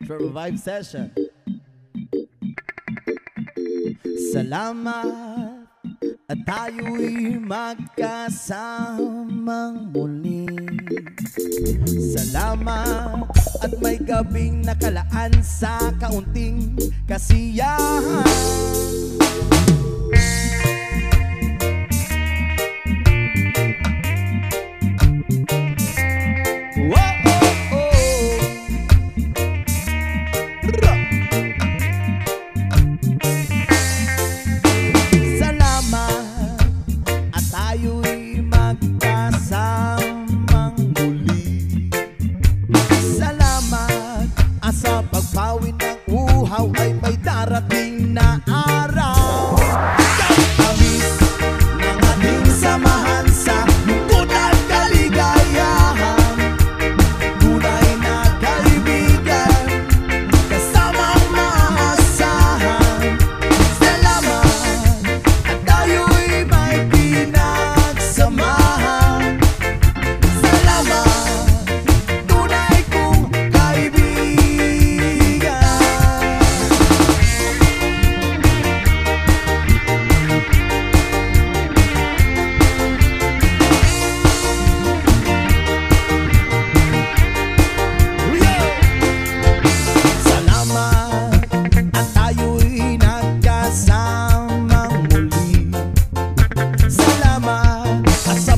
for a vibe session. Salamat at tayo'y magkasamang muli. Salamat at may gabing nakalaan sa kaunting kasiyahan. Sa pagpawin ng uhaw ay may darating na araw. Tamis ng ating samahan sa lungkot at kaligayahan. Tunay na kaibigan, kasamang maasahan. Salamat at tayo'y may pinagsamahan. Salamat, tunay kong kaibigan.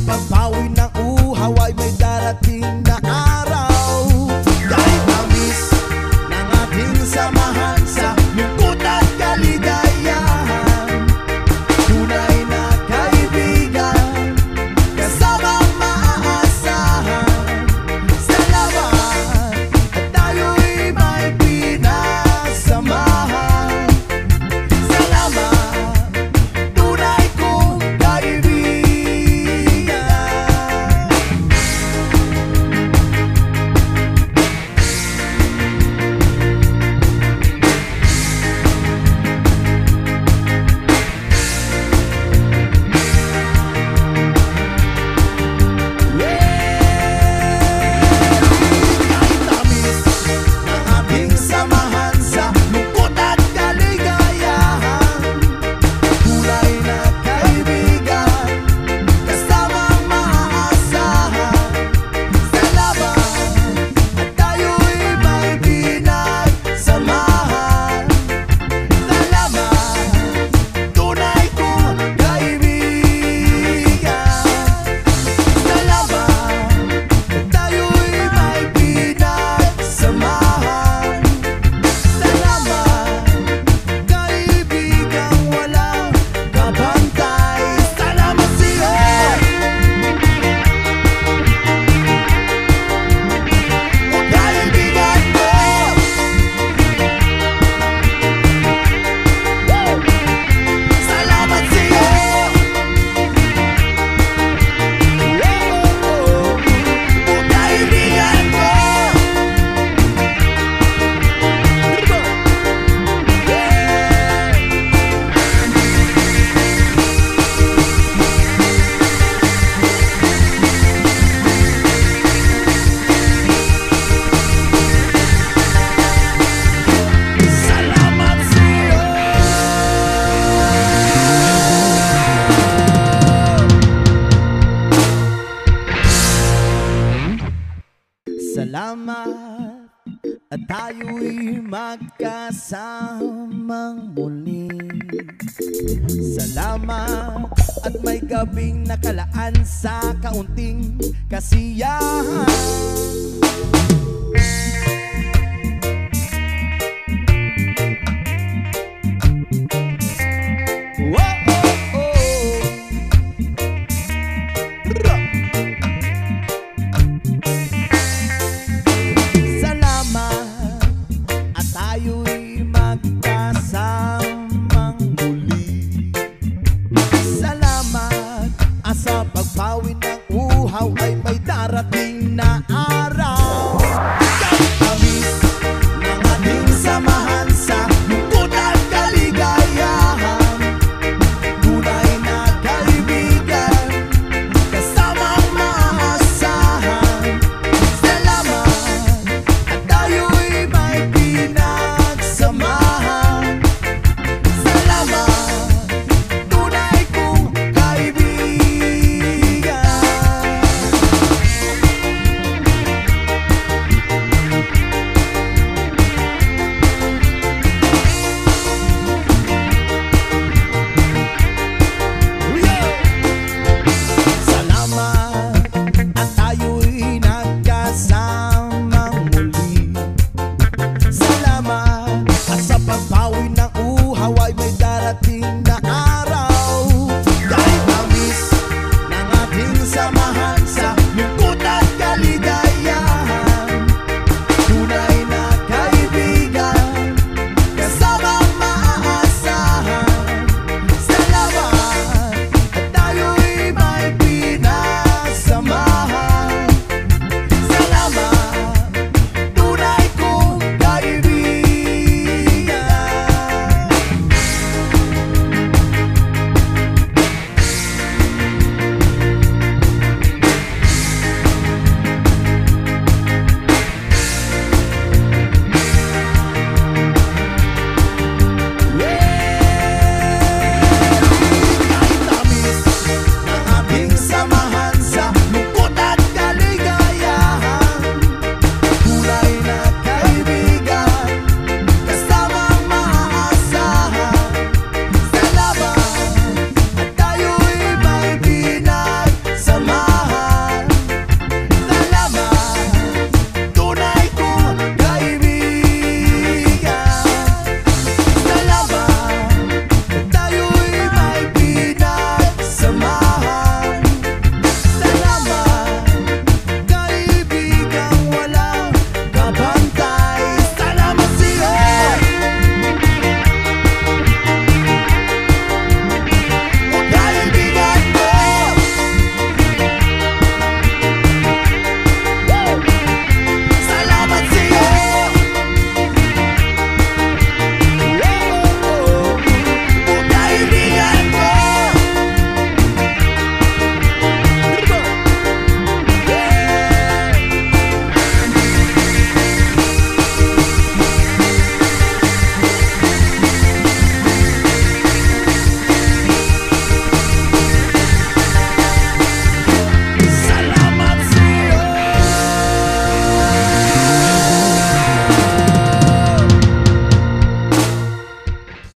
Pagpawin ng uhaw ay may darating na araw. Kahit tamis ng ating samahan sa lungkot at kaligayahan. Tunay na kaibigan, kasamang maaasahan. Salamat at tayo'y may pinagsamahan. Salamat, tunay kong kaibigan. Salamat at tayo'y magkasamang muli. Salamat at may gabing nakalaan sa kaunting kasiyahan. Sa pagpawin ng uhaw ay may darating na